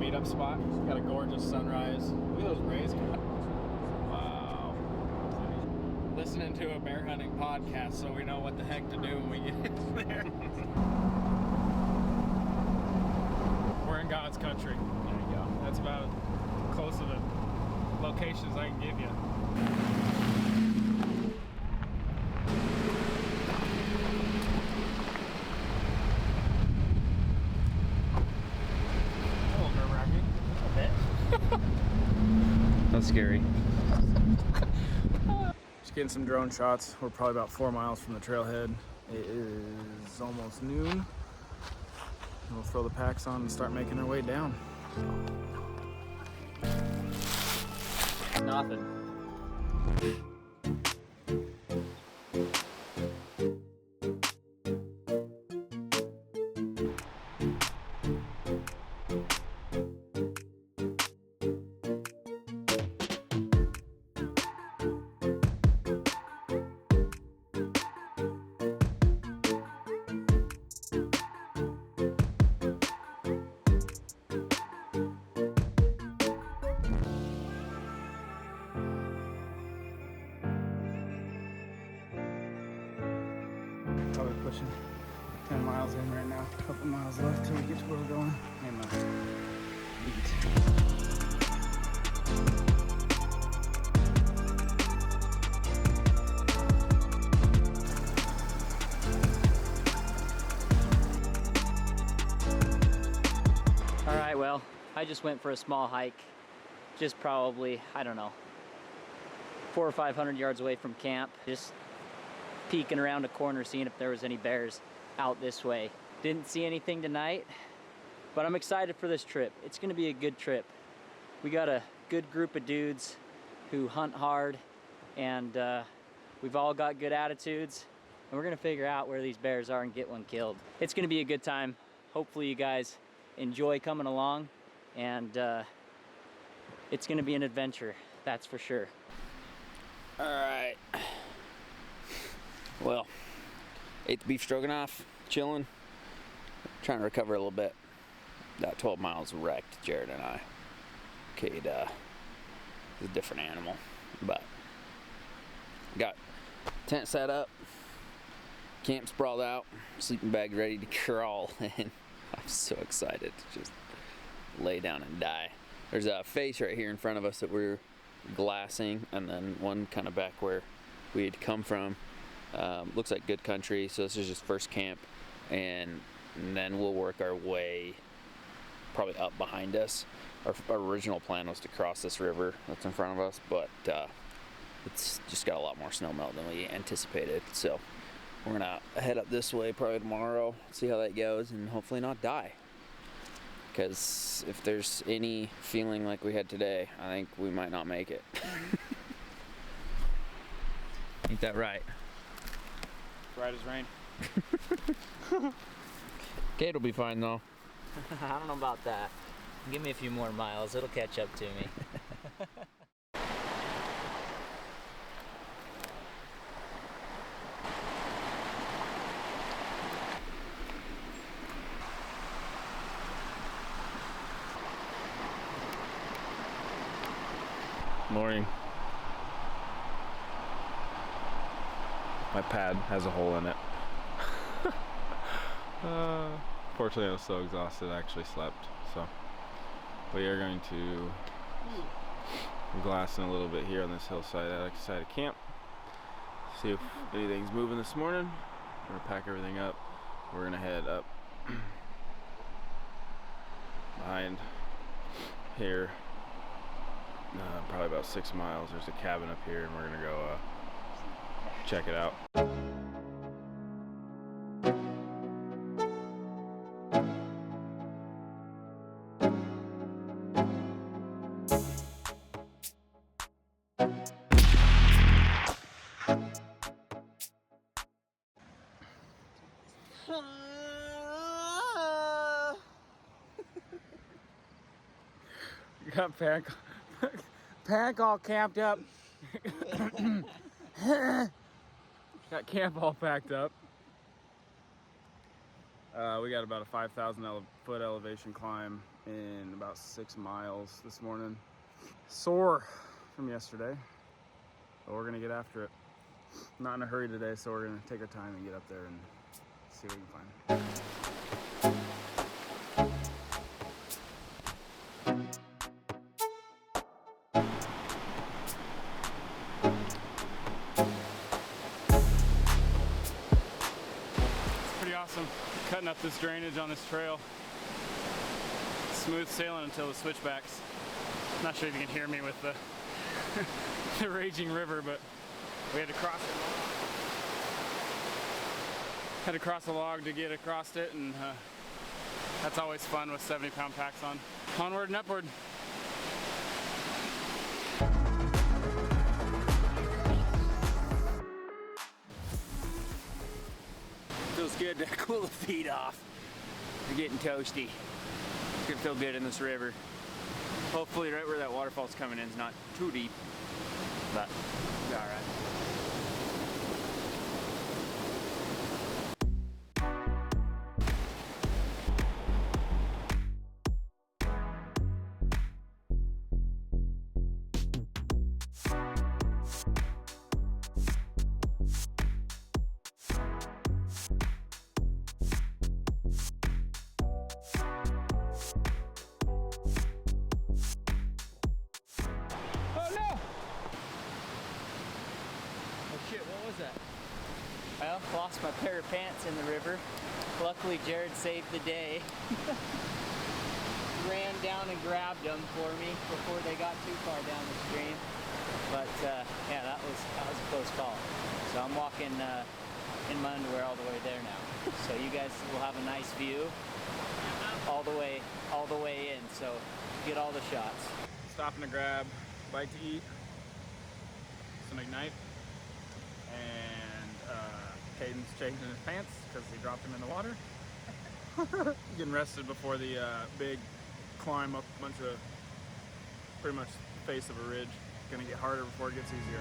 meetup spot. Got a gorgeous sunrise. Look at those rays. Wow. Listening to a bear hunting podcast so we know what the heck to do when we get there. We're in God's country. There you go. That's about close to the locations I can give you. That's scary. Just getting some drone shots. We're probably about 4 miles from the trailhead. It is almost noon. We'll throw the packs on and start making our way down. Nothing. Probably pushing 10 miles in right now. A couple miles left till we get to where we're going. And beat. All right, well, I just went for a small hike. Just probably, I don't know, 400 or 500 yards away from camp. Just peeking around a corner, seeing if there was any bears out this way. Didn't see anything tonight, but I'm excited for this trip. It's gonna be a good trip. We got a good group of dudes who hunt hard, and we've all got good attitudes, and we're gonna figure out where these bears are and get one killed. It's gonna be a good time. Hopefully you guys enjoy coming along, and it's gonna be an adventure, that's for sure. All right. Well, ate the beef stroganoff, chilling, trying to recover a little bit. That 12 miles wrecked Jared and I. Cade is a different animal, but got tent set up, camp sprawled out, sleeping bag ready to crawl, and I'm so excited to just lay down and die. There's a face right here in front of us that we're glassing, and then one kind of back where we had come from. Looks like good country, so this is just first camp, and then we'll work our way probably up behind us. Our original plan was to cross this river that's in front of us, but it's just got a lot more snow melt than we anticipated, so we're gonna head up this way probably tomorrow, see how that goes, and hopefully not die, because if there's any feeling like we had today, I think we might not make it. Ain't that right? Right as rain. Kate will be fine though. I don't know about that. Give me a few more miles, it'll catch up to me. Morning. My pad has a hole in it. Fortunately, I was so exhausted I actually slept. So we are going to glass in a little bit here on this hillside outside of camp. See if anything's moving this morning. We're gonna pack everything up. We're gonna head up behind here. Probably about 6 miles. There's a cabin up here, and we're gonna go check it out. You got pack all camped up. Got camp all packed up. We got about a 5,000 foot elevation climb in about 6 miles this morning. Sore from yesterday, but we're gonna get after it. Not in a hurry today, so we're gonna take our time and get up there and see what we can find. Awesome cutting up this drainage on this trail. Smooth sailing until the switchbacks. Not sure if you can hear me with the the raging river, but we had to cross it. Had to cross a log to get across it, and that's always fun with 70-pound packs on. Onward and upward. Feels good to cool the feet off. They're getting toasty. It's gonna feel good in this river. Hopefully right where that waterfall's coming in is not too deep, but it's all right. Well, lost my pair of pants in the river. Luckily, Jared saved the day. Ran down and grabbed them for me before they got too far down the stream. But yeah, that was a close call. So I'm walking in my underwear all the way there now. So you guys will have a nice view all the way in. So get all the shots. Stopping to grab a bite to eat, some Ignite, and Caden's changing his pants because he dropped them in the water. Getting rested before the big climb up a bunch of, pretty much the face of a ridge. Gonna get harder before it gets easier.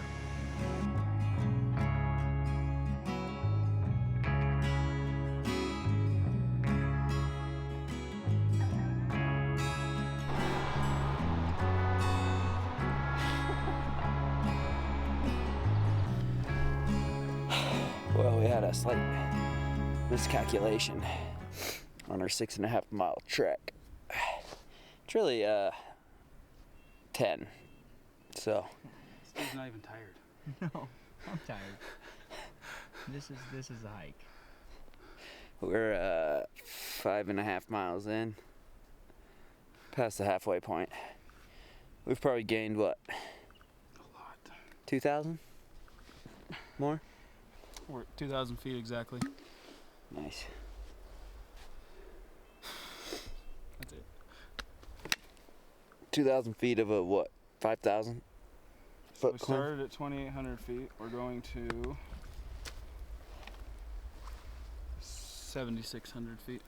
Well, we had a slight miscalculation on our 6.5 mile trek. It's really 10, so. Steve's not even tired. No, I'm tired. This is a hike. We're 5.5 miles in, past the halfway point. We've probably gained what? A lot. 2,000 more? We're at 2,000 feet exactly. Nice. That's it. 2,000 feet of a what? 5,000 So foot we climb? started at 2,800 feet. We're going to 7,600 feet.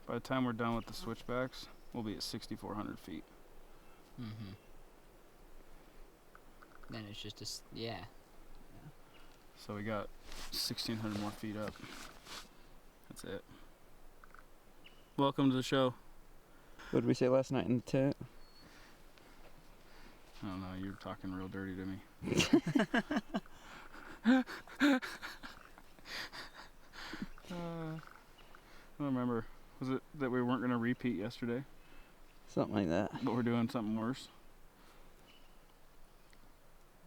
By the time we're done with the switchbacks, we'll be at 6,400 feet. Mm-hmm. Then it's just yeah. So we got 1,600 more feet up. That's it. Welcome to the show. What did we say last night in the tent? I don't know, you're talking real dirty to me. I don't remember. Was it that we weren't going to repeat yesterday? Something like that. But we're doing something worse?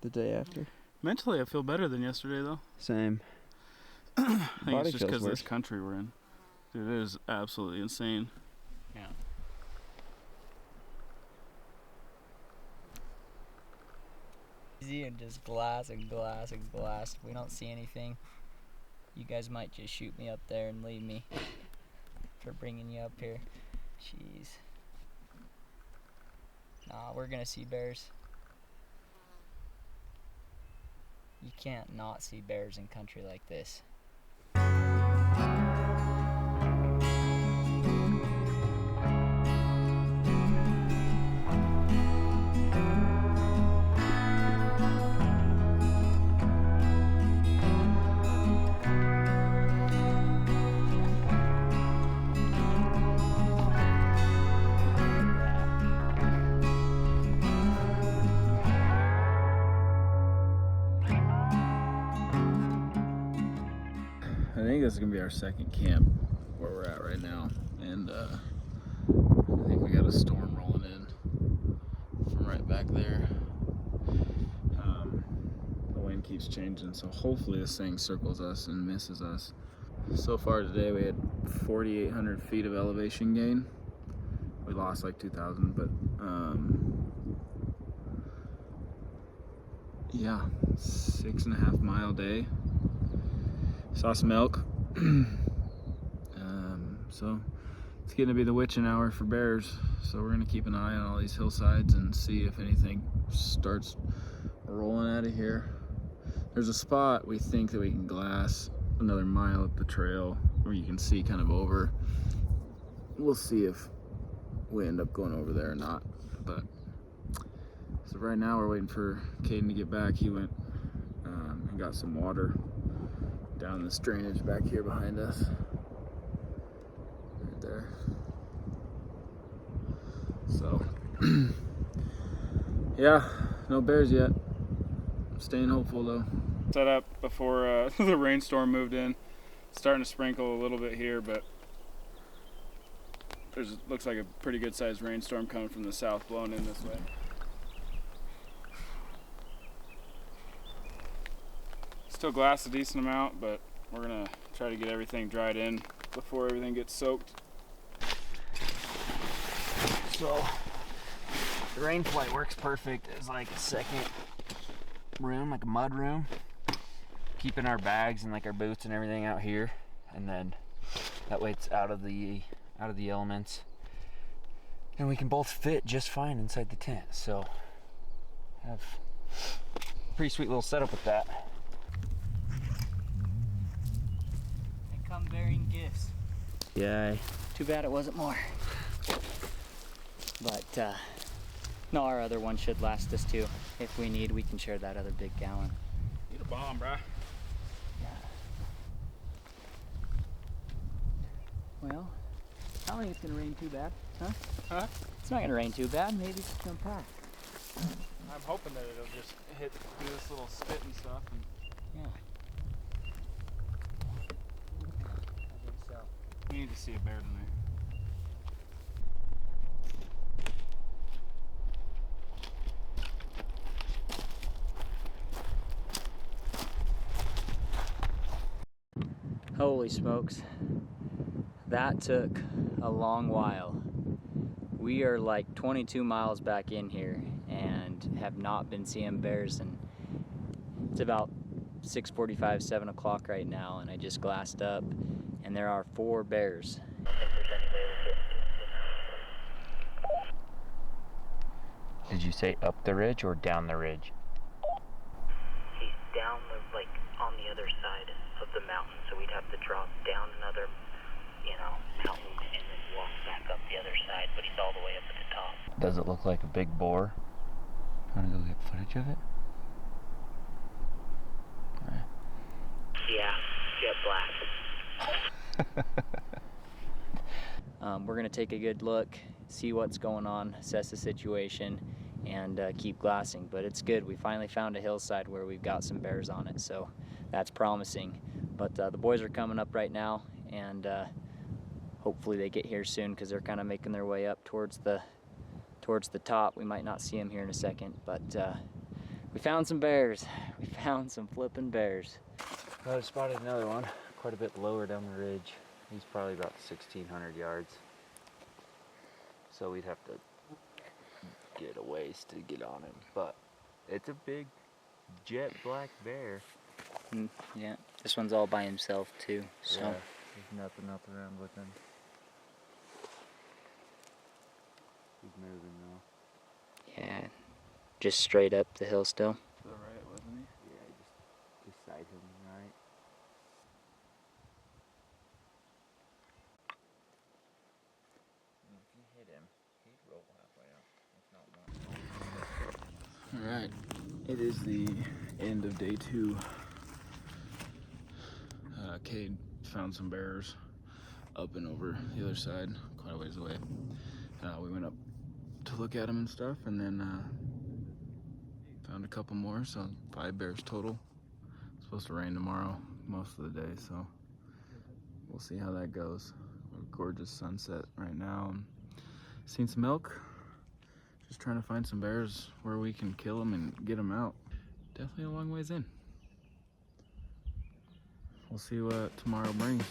The day after? Mentally, I feel better than yesterday, though. Same. I think Body it's just feels because of worse. this country we're in. Dude, it is absolutely insane. Yeah. Easy and just glass and glass and glass. We don't see anything. You guys might just shoot me up there and leave me for bringing you up here. Jeez. Nah, we're gonna see bears. You can't not see bears in country like this. gonna be our second camp where we're at right now, and I think we got a storm rolling in from right back there. The wind keeps changing, so hopefully this thing circles us and misses us. So far today we had 4,800 feet of elevation gain. We lost like 2,000, but yeah, 6.5 mile day. Saw some elk. So it's getting to be the witching hour for bears. So we're gonna keep an eye on all these hillsides and see if anything starts rolling out of here. There's a spot we think that we can glass another mile up the trail where you can see kind of over. We'll see if we end up going over there or not. But so right now we're waiting for Caden to get back. He went and got some water down this drainage back here behind us. Right there. So yeah, no bears yet. Staying hopeful though. Set up before the rainstorm moved in. Starting to sprinkle a little bit here, but looks like a pretty good sized rainstorm coming from the south blowing in this way. Still glass a decent amount, but we're gonna try to get everything dried in before everything gets soaked. So the rain flight works perfect as like a second room, like a mud room. Keeping our bags and like our boots and everything out here, and then that way it's out of the elements, and we can both fit just fine inside the tent. So have a pretty sweet little setup with that. They come bearing gifts. Yay. Too bad it wasn't more. But no, our other one should last us too. If we need, we can share that other big gallon. Need a bomb, bruh. Well, I don't think it's gonna rain too bad, huh? Huh? It's not gonna rain too bad. Maybe it's gonna pack. I'm hoping that it'll just do this little spit and stuff. And Yeah. I think so. we need to see a bear tonight. Holy smokes. That took a long while. We are like 22 miles back in here and have not been seeing bears, and it's about 6:45, 7 o'clock right now, and I just glassed up and there are 4 bears. Did you say up the ridge or down the ridge? He's down like on the other side of the mountain, so we'd have to drop down another, mountain and then walk back up the other side, but he's all the way up at the top. Does it look like a big boar? Want to go get footage of it? Right. Yeah, jet black. We're gonna take a good look, see what's going on, assess the situation, and keep glassing. But it's good. We finally found a hillside where we've got some bears on it, so that's promising. But the boys are coming up right now, and hopefully they get here soon because they're kind of making their way up towards the top. We might not see them here in a second, but we found some bears. We found some flipping bears. I spotted another one quite a bit lower down the ridge. He's probably about 1,600 yards. So we'd have to get a ways to get on him, but it's a big jet black bear. Yeah, this one's all by himself too, so. Yeah, there's nothing else around with him. He's moving though. Yeah, just straight up the hill still. To the right, wasn't he? Yeah, just beside him, right? If you hit him, he'd roll halfway up. If not more. Alright, it is the end of day 2. Cade found some bears up and over the other side, quite a ways away. We went up to look at them and stuff, and then found a couple more, so 5 bears total. It's supposed to rain tomorrow most of the day, so we'll see how that goes. A gorgeous sunset right now. Seen some elk. Just trying to find some bears where we can kill them and get them out. Definitely a long ways in. We'll see what tomorrow brings.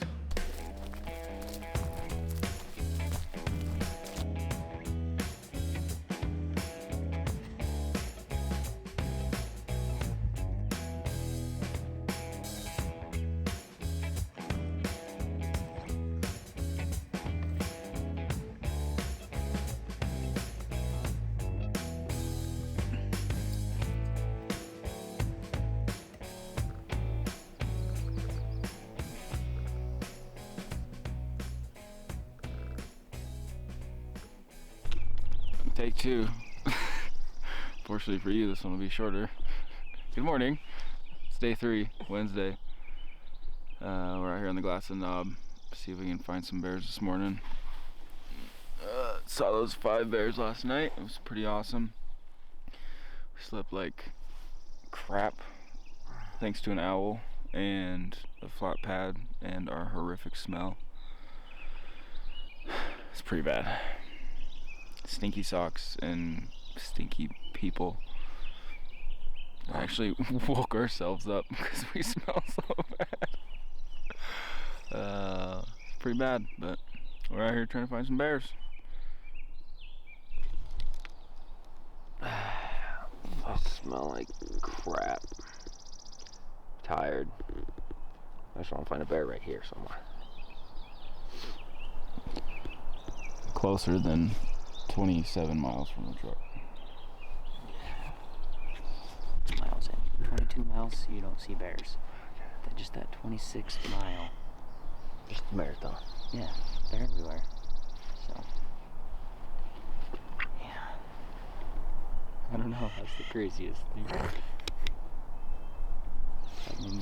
Take two. Fortunately for you, this one will be shorter. Good morning. It's day 3, Wednesday. We're out here on the Glass and Knob. See if we can find some bears this morning. Saw those 5 bears last night. It was pretty awesome. We slept like crap thanks to an owl and a flat pad and our horrific smell. It's pretty bad. Stinky socks and stinky people. Actually woke ourselves up because we smell so bad. It's pretty bad, but we're out here trying to find some bears. I smell like crap. Tired. I just want to find a bear right here somewhere. Closer than 27 miles from the truck. Miles in. 22 miles, you don't see bears. Just that 26th mile. Just a marathon. Yeah, they're everywhere. So, yeah. I don't know, that's the craziest thing. I mean,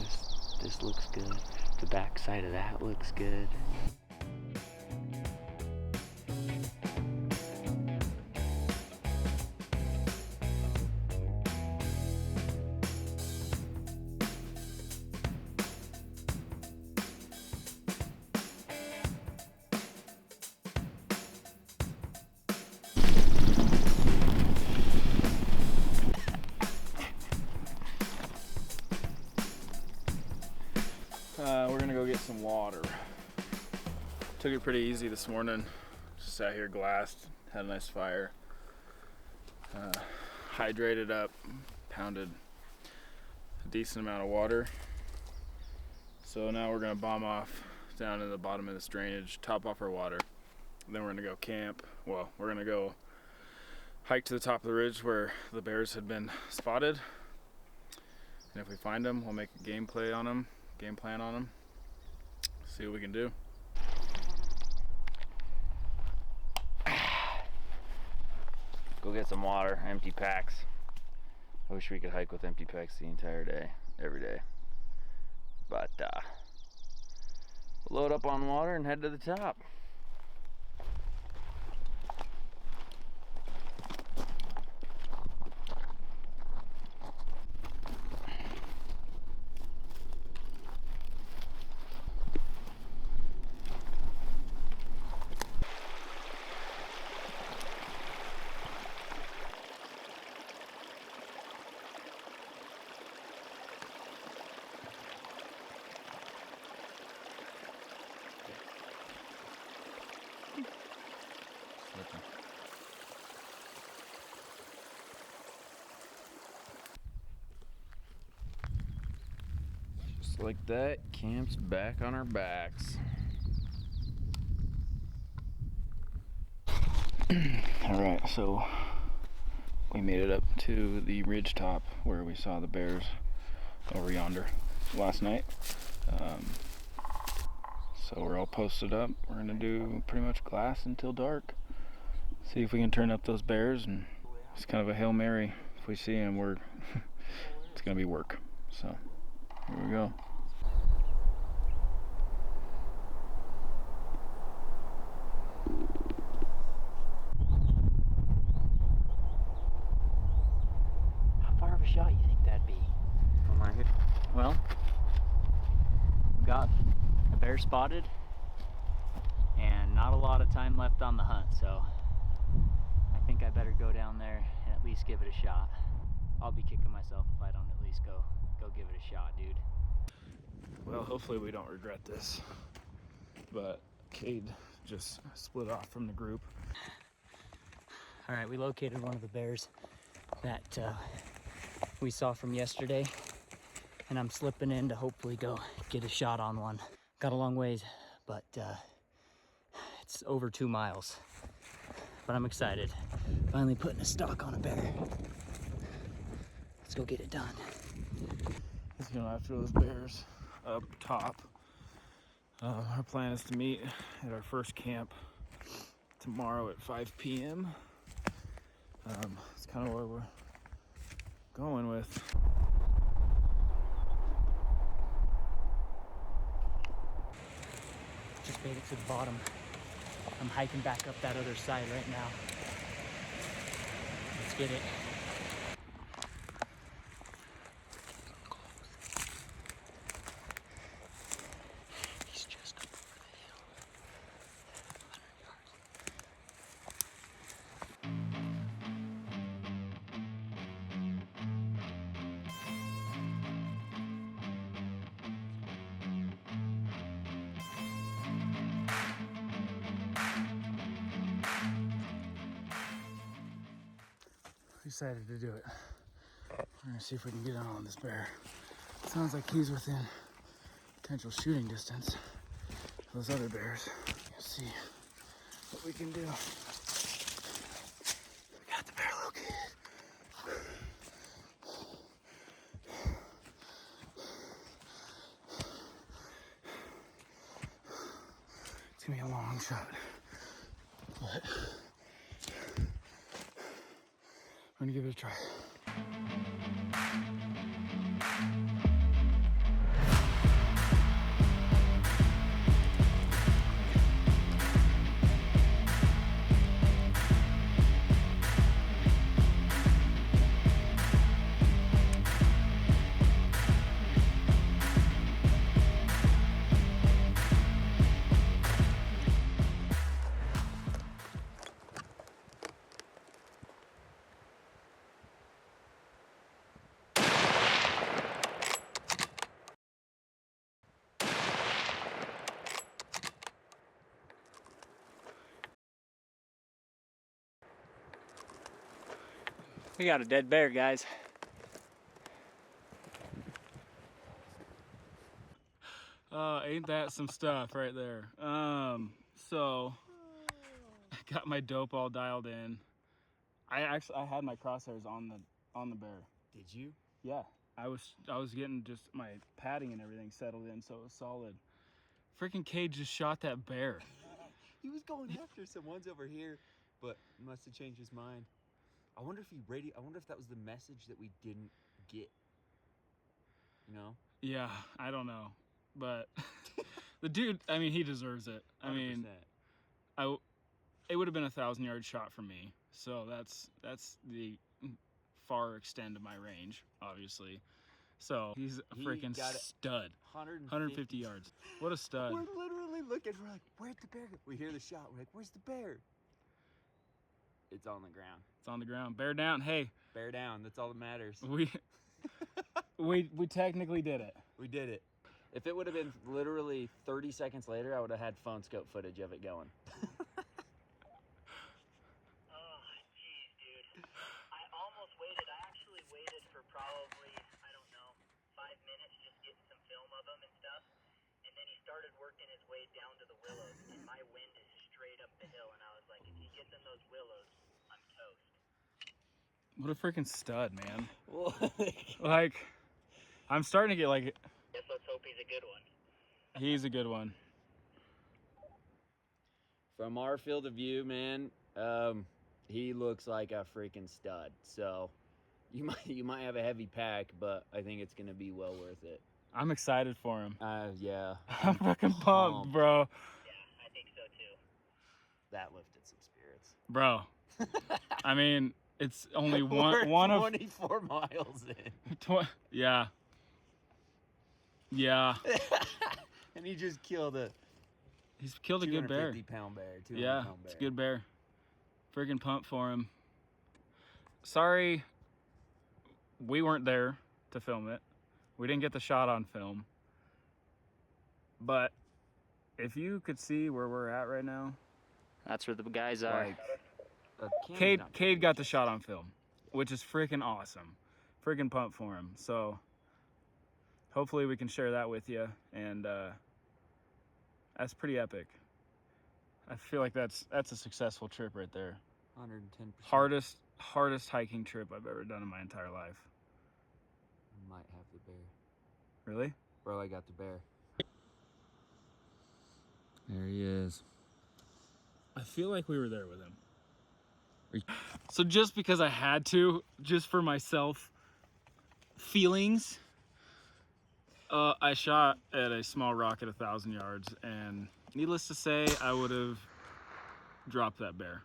this looks good. The back side of that looks good. We're gonna go get some water. Took it pretty easy this morning. Just sat here glassed, had a nice fire. Hydrated up, pounded a decent amount of water. So now we're gonna bomb off down in the bottom of this drainage, top off our water. Then we're gonna go camp. Well, we're gonna go hike to the top of the ridge where the bears had been spotted. And if we find them, we'll make a game plan on them. See what we can do. Go get some water, empty packs. I wish we could hike with empty packs the entire day, every day. But we'll load up on water and head to the top. Just like that, camp's back on our backs. Alright, so we made it up to the ridge top where we saw the bears over yonder last night. So we're all posted up. We're gonna do pretty much glass until dark. See if we can turn up those bears, and it's kind of a Hail Mary. If we see them, it's gonna be work. So here we go. How far of a shot you think that'd be? From right here. Well, we got a bear spotted time left on the hunt, so I think I better go down there and at least give it a shot. I'll be kicking myself if I don't at least go give it a shot, dude. Well, hopefully we don't regret this. But Cade just split off from the group. All right, we located one of the bears that we saw from yesterday, and I'm slipping in to hopefully go get a shot on one. Got a long ways, but it's over 2 miles. But I'm excited. Finally putting a stalk on a bear. Let's go get it done. Let's go after those bears up top. Our plan is to meet at our first camp tomorrow at 5 p.m. It's kind of where we're going with. Just made it to the bottom. I'm hiking back up that other side right now. Let's get it. He's just up over the hill. 100 yards. Decided to do it. We're gonna see if we can get on this bear. Sounds like he's within potential shooting distance of those other bears. Let's see what we can do. We got the bear located. It's gonna be a long shot, but I'm gonna give it a try. We got a dead bear, guys. Ain't that some stuff right there. So I got my dope all dialed in. I had my crosshairs on the bear. Did you? Yeah, I was getting just my padding and everything settled in, so it was solid. Freaking Cade just shot that bear. He was going after someone's over here, but must have changed his mind. I wonder if I wonder if that was the message that we didn't get. You know? Yeah, I don't know, but the dude, I mean, he deserves it. 100%. I mean, it would have been a 1,000-yard shot for me, so that's the far extent of my range, obviously. So he's a freaking stud. 150 yards. What a stud. We're literally looking. We're like, where'd the bear go? We hear the shot. We're like, where's the bear? It's on the ground. It's on the ground. Bear down. Hey. Bear down. That's all that matters. We technically did it. We did it. If it would have been literally 30 seconds later, I would have had phone scope footage of it going. I actually waited for probably, I don't know, 5 minutes just getting some film of him and stuff. And then he started working his way down to the willows. And my wind is straight up the hill. And I was like, if he gets in those willows, I'm toast. What a freaking stud, man. Like, I'm starting to get like... Guess let's hope he's a good one. He's a good one. From our field of view, man, he looks like a freaking stud. So you might have a heavy pack, but I think it's gonna be well worth it. I'm excited for him. Yeah. I'm fucking pumped, bro. Yeah, I think so too. That lifted some spirits. Bro. I mean, it's only one of 24 miles in. Yeah. Yeah. And he just killed it. He's killed a good bear. 250-pound bear. 200-pound Yeah, bear. it's a good bear. Freaking pumped for him. Sorry, we weren't there to film it. We didn't get the shot on film. But if you could see where we're at right now, That's where the guys are. like, Cade got the shot on film, which is freaking awesome. Freaking pumped for him. So hopefully we can share that with you, and that's pretty epic. I feel like that's a successful trip right there. 110%. Hardest hiking trip I've ever done in my entire life. I might have the bear. Really? Bro, I got the bear. There he is. I feel like we were there with him. So just because I had to, just for myself feelings, I shot at a small rock at 1,000 yards, and needless to say, I would have dropped that bear.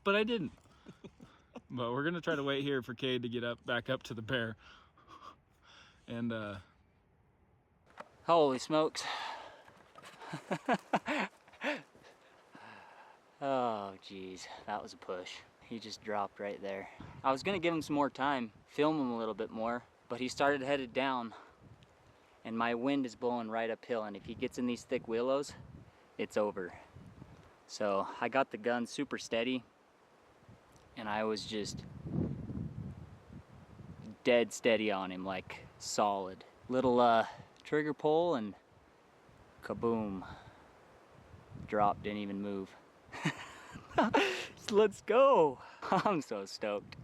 But I didn't. But we're gonna try to wait here for Cade to get back up to the bear. And Holy smokes. Oh geez, that was a push. He just dropped right there. I was gonna give him some more time, film him a little bit more, but he started headed down, and my wind is blowing right uphill, and if he gets in these thick willows, it's over. So I got the gun super steady, and I was just dead steady on him, like solid. Little trigger pull and kaboom. Drop, didn't even move. Let's go. I'm so stoked.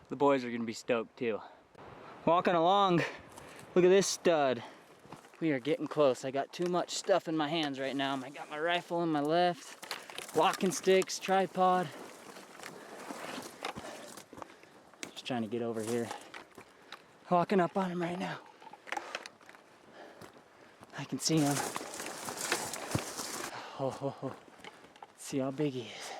The boys are gonna be stoked too. Walking along, look at this stud. We are getting close. I got too much stuff in my hands right now. I got my rifle in my left, walking sticks, tripod. Just trying to get over here. Walking up on him right now. I can see him. Oh. See how big he is.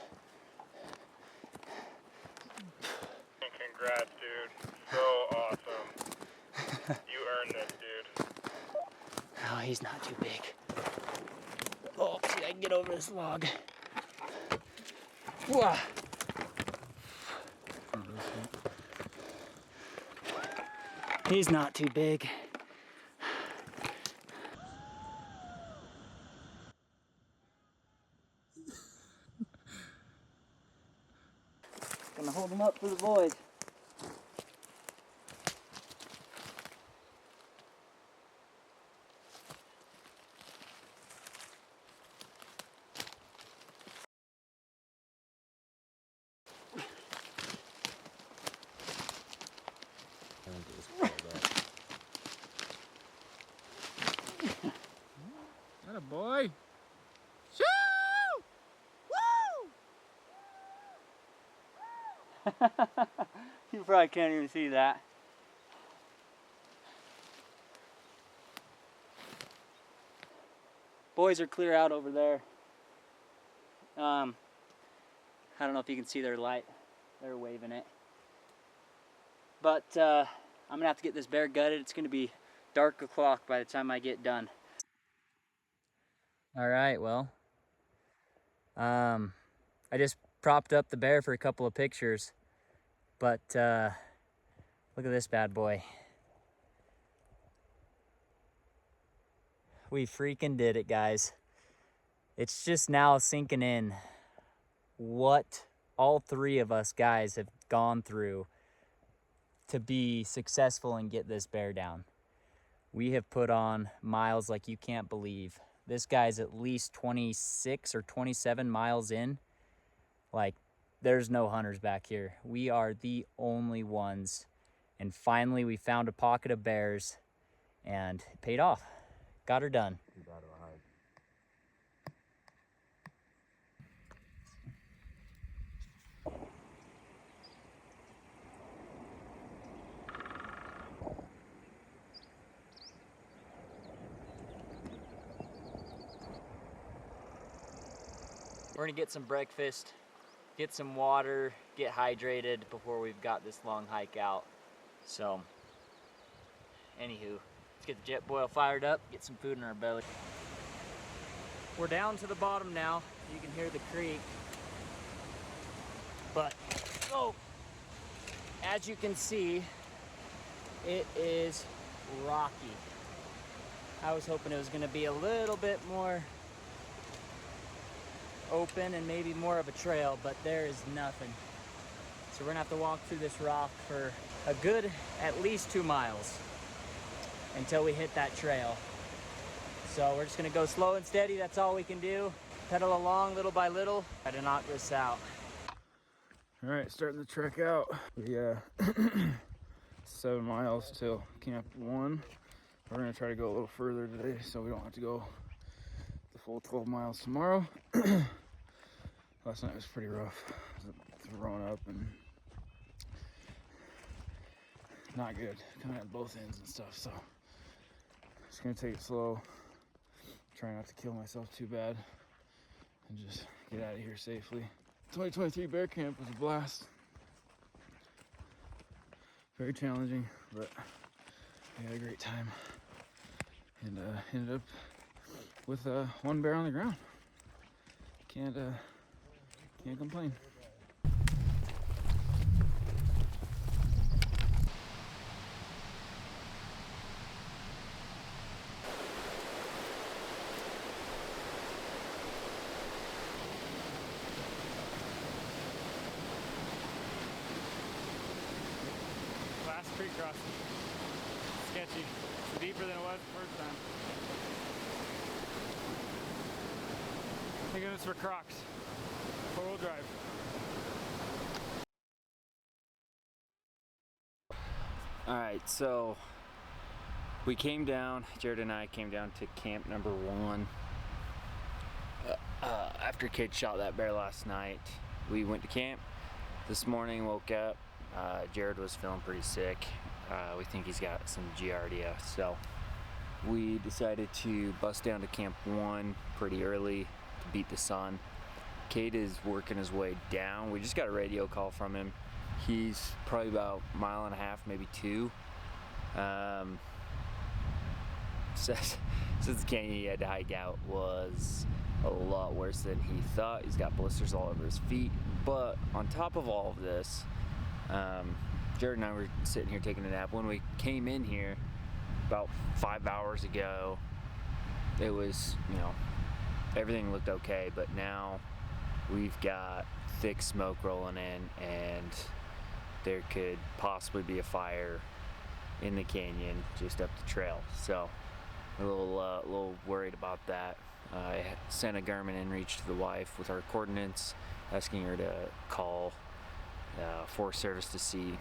Congrats, dude. So awesome. You earned this, dude. Oh, he's not too big. Oh, see, I can get over this log. Whoa. He's not too big. Gonna hold him up for the boys. Atta boy. You probably can't even see that. Boys are clear out over there. I don't know if you can see their light. They're waving it. But I'm gonna have to get this bear gutted. It's gonna be dark o'clock by the time I get done. All right, well, I just propped up the bear for a couple of pictures, but look at this bad boy. We freaking did it, guys. It's just now sinking in what all three of us guys have gone through to be successful and get this bear down. We have put on miles like you can't believe. This guy's at least 26 or 27 miles in. Like, there's no hunters back here. We are the only ones. And finally, we found a pocket of bears and it paid off. Got her done. We're gonna get some breakfast, get some water, get hydrated before we've got this long hike out. So, anywho, it's get the jet boil fired up, get some food in our belly. We're down to the bottom now. You can hear the creek. But, oh, as you can see, it is rocky. I was hoping it was gonna be a little bit more open and maybe more of a trail, but there is nothing. So we're gonna have to walk through this rock for a good at least 2 miles until we hit that trail. So we're just gonna go slow and steady. That's all we can do. Pedal along little by little, try to knock this out. All right, starting the trek out. We 7 miles till Camp 1. We're gonna try to go a little further today so we don't have to go the full 12 miles tomorrow. Last night was pretty rough. Throwing up and not good. Coming at both ends and stuff, so just gonna take it slow. Try not to kill myself too bad and just get out of here safely. 2023 bear camp was a blast. Very challenging, but we had a great time. And ended up with 1 bear on the ground. Can't complain. Last creek crossing. Sketchy. It's deeper than it was the first time. Thank goodness for Crocs. 4-wheel drive. All right, so we came down, Jared and I came down to camp number 1. After Kate shot that bear last night, we went to camp. This morning, woke up, Jared was feeling pretty sick. We think he's got some giardia, so we decided to bust down to camp 1 pretty early to beat the sun. Kate is working his way down. We just got a radio call from him. He's probably about 1.5 miles, maybe 2. Says the canyon he had to hike out was a lot worse than he thought. He's got blisters all over his feet. But on top of all of this, Jared and I were sitting here taking a nap. When we came in here about 5 hours ago, it was, everything looked okay, but now we've got thick smoke rolling in and there could possibly be a fire in the canyon just up the trail. So a little worried about that. I sent a Garmin inReach to the wife with our coordinates, asking her to call Forest Service to see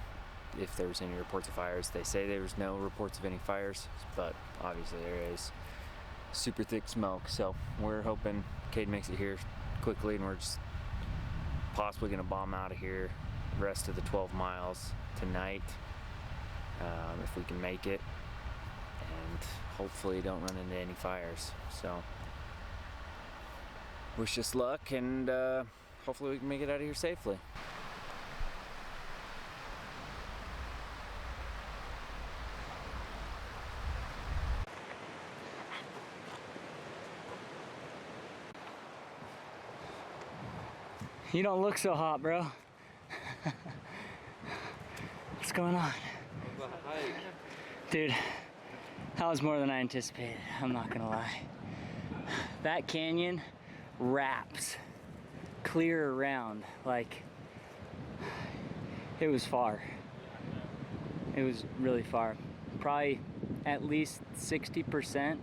if there was any reports of fires. They say there was no reports of any fires, but obviously there is super thick smoke. So we're hoping Cade makes it here quickly, and we're just possibly gonna bomb out of here the rest of the 12 miles tonight, if we can make it, and hopefully don't run into any fires. So wish us luck, and hopefully we can make it out of here safely. You don't look so hot, bro. What's going on? Dude, that was more than I anticipated, I'm not gonna lie. That canyon wraps clear around, like, it was far. It was really far. Probably at least 60%,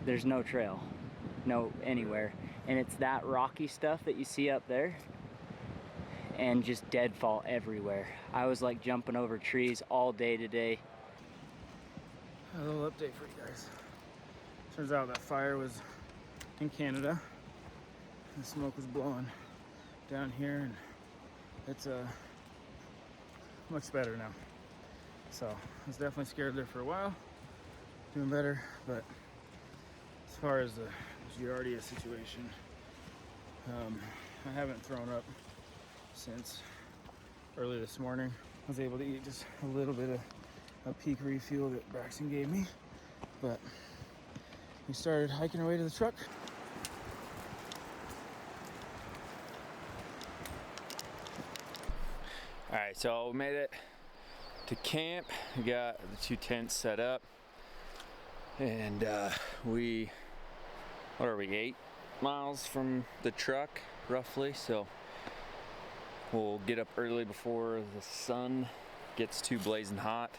there's no trail, no anywhere. And it's that rocky stuff that you see up there, and just deadfall everywhere. I was like jumping over trees all day today. A little update for you guys. Turns out that fire was in Canada. The smoke was blowing down here, and it's much better now. So I was definitely scared there for a while. Doing better, but as far as the giardia situation, I haven't thrown up since early this morning. I was able to eat just a little bit of a peak refuel that Braxton gave me, but we started hiking our way to the truck. All right, so we made it to camp. We got the 2 tents set up, and what are we, 8 miles from the truck roughly, so we'll get up early before the sun gets too blazing hot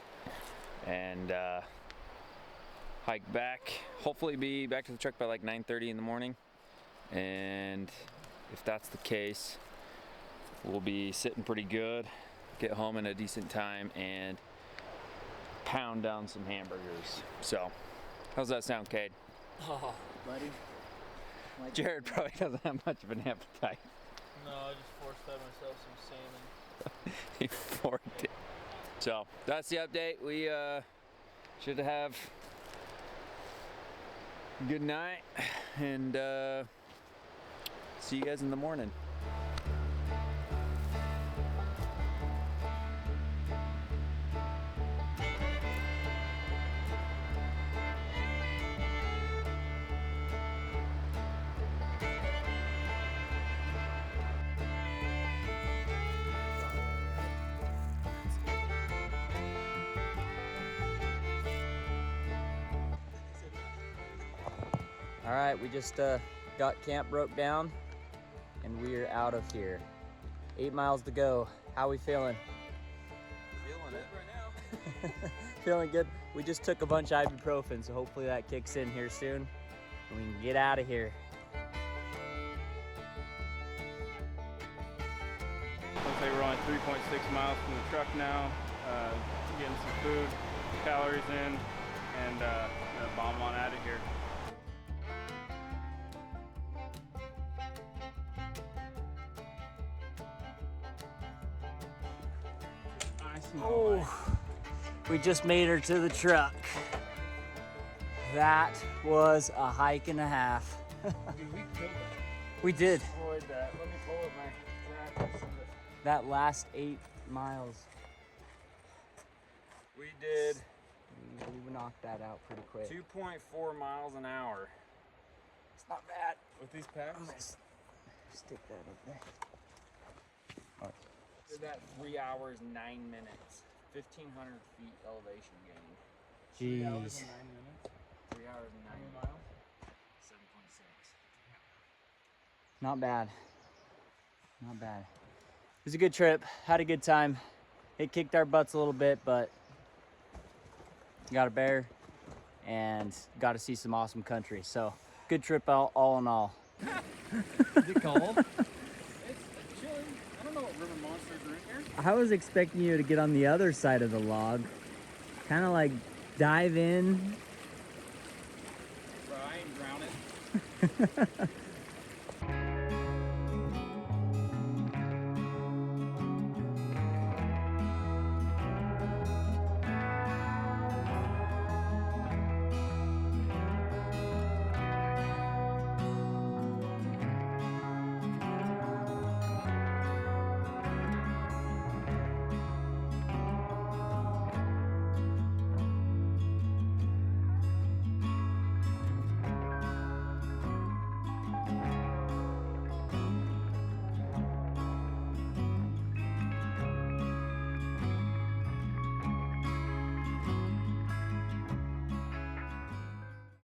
and hike back. Hopefully be back to the truck by like 9:30 in the morning, and if that's the case, we'll be sitting pretty good, get home in a decent time, and pound down some hamburgers. So, how's that sound, Cade? Oh, buddy. Jared probably doesn't have much of an appetite. No, I just force-fed myself some salmon. He forked it. So, that's the update. We should have a good night, and see you guys in the morning. All right, we just got camp broke down and we're out of here. 8 miles to go. How we feeling? Feeling it right now. Feeling good. We just took a bunch of ibuprofen, so hopefully that kicks in here soon and we can get out of here. Looks like we're only 3.6 miles from the truck now. Getting some food, calories in, and gonna bomb on out of here. Oh, we just made her to the truck. That was a hike and a half. Dude, we killed that. We did. Destroyed that. Let me pull up my jacket. That last 8 miles. We did We knocked that out pretty quick. 2.4 miles an hour. It's not bad. With these packs? I'm gonna stick that up there. Did that 3 hours, 9 minutes. 1,500 feet elevation gain. 3 hours Jeez. and 9 minutes. 3 hours and 9 How many minutes. miles? 7.6. Not bad. Not bad. It was a good trip. Had a good time. It kicked our butts a little bit, but got a bear and got to see some awesome country. So good trip all in all. Is it cold? It's chilly. I don't know what river monsters are in here. I was expecting you to get on the other side of the log. Kind of like dive in. Bro, I ain't drowning.